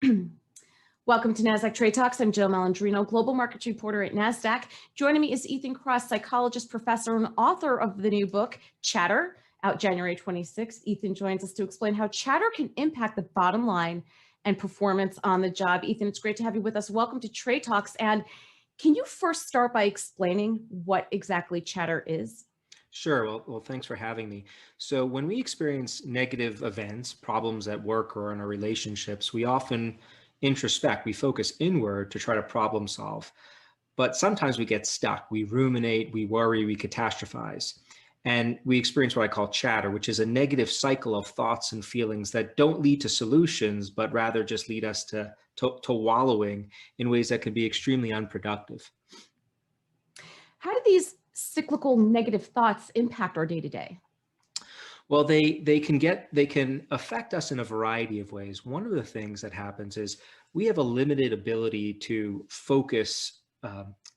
Welcome to Nasdaq Trade Talks. I'm Jill Malandrino, global markets reporter at Nasdaq. Joining me is Ethan Kross, psychologist, professor, and author of the new book, Chatter, out January 26th. Ethan joins us to explain how chatter can impact the bottom line and performance on the job. Ethan, it's great to have you with us. Welcome to Trade Talks. And can you first start by explaining what exactly chatter is? Sure. Well, thanks for having me. So when we experience negative events, problems at work or in our relationships, we often introspect, we focus inward to try to problem solve. But sometimes we get stuck. We ruminate, we worry, we catastrophize. And we experience what I call chatter, which is a negative cycle of thoughts and feelings that don't lead to solutions, but rather just lead us to wallowing in ways that can be extremely unproductive. How do these cyclical negative thoughts impact our day-to-day? Well, they can affect us in a variety of ways. One of the things that happens is we have a limited ability to focus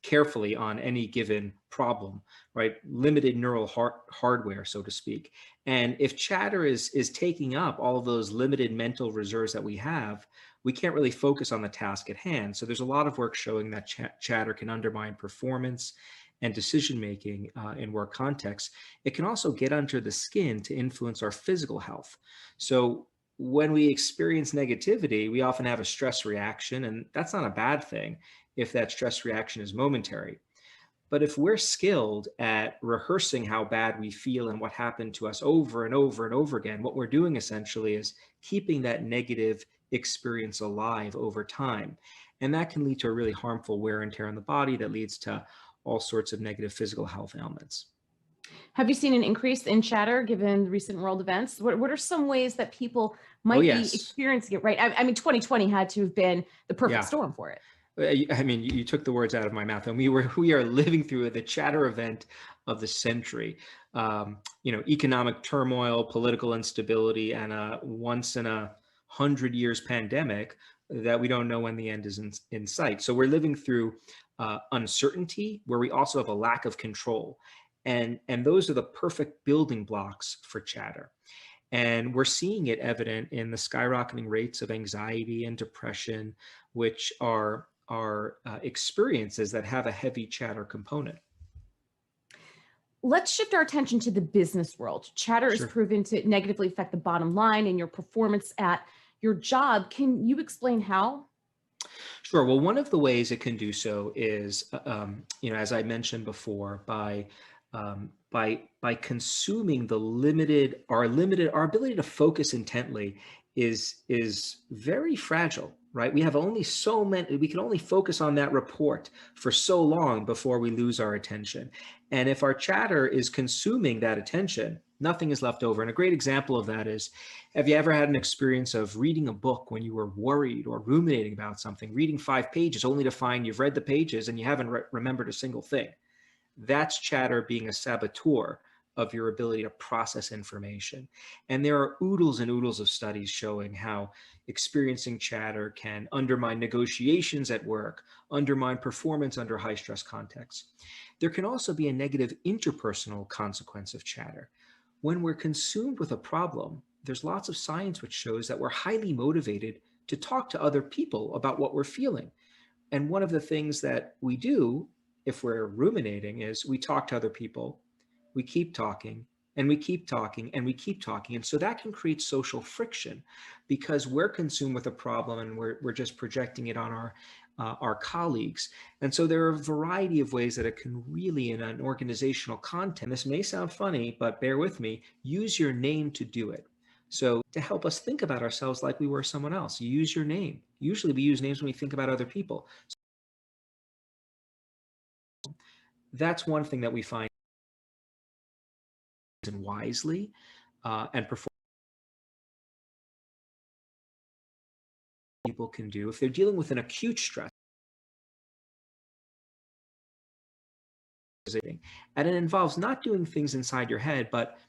carefully on any given problem, right? Limited neural hardware, so to speak. And if chatter is taking up all of those limited mental reserves that we have, we can't really focus on the task at hand. So there's a lot of work showing that chatter can undermine performance and decision-making in work contexts. It can also get under the skin to influence our physical health. So when we experience negativity, we often have a stress reaction, and that's not a bad thing if that stress reaction is momentary. But if we're skilled at rehearsing how bad we feel and what happened to us over and over and over again, what we're doing essentially is keeping that negative experience alive over time. And that can lead to a really harmful wear and tear on the body that leads to all sorts of negative physical health ailments. Have you seen an increase in chatter given recent world events? What are some ways that people Oh, might be yes. experiencing it, right? I mean, 2020 had to have been the perfect Yeah. storm for it. I mean, you took the words out of my mouth, and we are living through the chatter event of the century. Economic turmoil, political instability, and a once in 100 years pandemic that we don't know when the end is in sight. So we're living through uncertainty, where we also have a lack of control, and those are the perfect building blocks for chatter. And we're seeing it evident in the skyrocketing rates of anxiety and depression, which are experiences that have a heavy chatter component. Let's shift our attention to the business world. Chatter is Sure. proven to negatively affect the bottom line and your performance at your job. Can you explain how? Sure. Well, one of the ways it can do so is, as I mentioned before, by consuming our ability to focus intently is very fragile, right? We have only so many. We can only focus on that report for so long before we lose our attention. And if our chatter is consuming that attention, nothing is left over. And a great example of that is, have you ever had an experience of reading a book when you were worried or ruminating about something, reading 5 pages only to find you've read the pages and you haven't remembered a single thing? That's chatter being a saboteur of your ability to process information. And there are oodles and oodles of studies showing how experiencing chatter can undermine negotiations at work, undermine performance under high stress contexts. There can also be a negative interpersonal consequence of chatter. When we're consumed with a problem, there's lots of science which shows that we're highly motivated to talk to other people about what we're feeling. And one of the things that we do if we're ruminating is we talk to other people, we keep talking, and we keep talking, and we keep talking. And so that can create social friction because we're consumed with a problem and we're just projecting it on our colleagues. And so there are a variety of ways that it can really, in an organizational context, this may sound funny, but bear with me, use your name to do it. So to help us think about ourselves like we were someone else, you use your name. Usually we use names when we think about other people. That's one thing that we find wisely and perform people can do if they're dealing with an acute stress. And it involves not doing things inside your head, but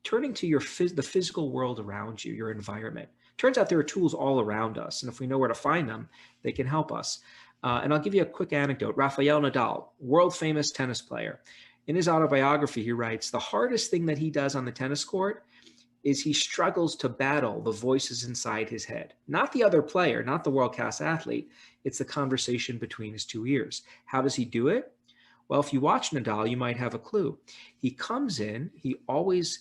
turning to the physical world around you, your environment. Turns out there are tools all around us, and if we know where to find them, they can help us. And I'll give you a quick anecdote. Rafael Nadal, world famous tennis player. In his autobiography, he writes, the hardest thing that he does on the tennis court is he struggles to battle the voices inside his head. Not the other player, not the world-class athlete. It's the conversation between his two ears. How does he do it? Well, if you watch Nadal, you might have a clue. He comes in, he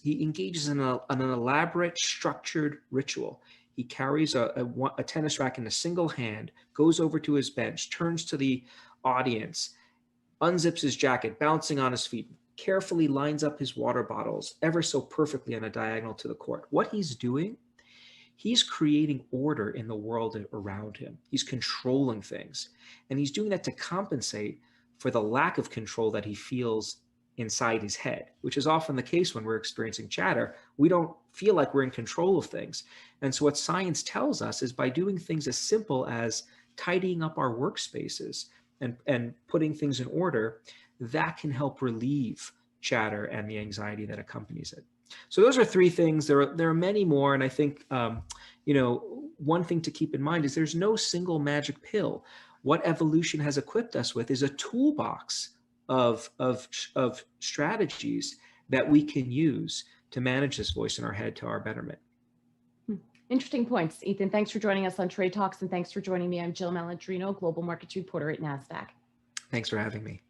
engages in an elaborate, structured ritual. He carries a tennis racket in a single hand, goes over to his bench, turns to the audience, unzips his jacket, bouncing on his feet, carefully lines up his water bottles ever so perfectly on a diagonal to the court. What he's doing, he's creating order in the world around him. He's controlling things. And he's doing that to compensate for the lack of control that he feels inside his head, which is often the case when we're experiencing chatter. We don't feel like we're in control of things. And so what science tells us is by doing things as simple as tidying up our workspaces and putting things in order, that can help relieve chatter and the anxiety that accompanies it. So those are three things. There are many more. And I think, one thing to keep in mind is there's no single magic pill. What evolution has equipped us with is a toolbox of strategies that we can use to manage this voice in our head to our betterment. Interesting points, Ethan. Thanks for joining us on Trade Talks, and thanks for joining me. I'm Jill Malandrino, Global Markets Reporter at Nasdaq. Thanks for having me.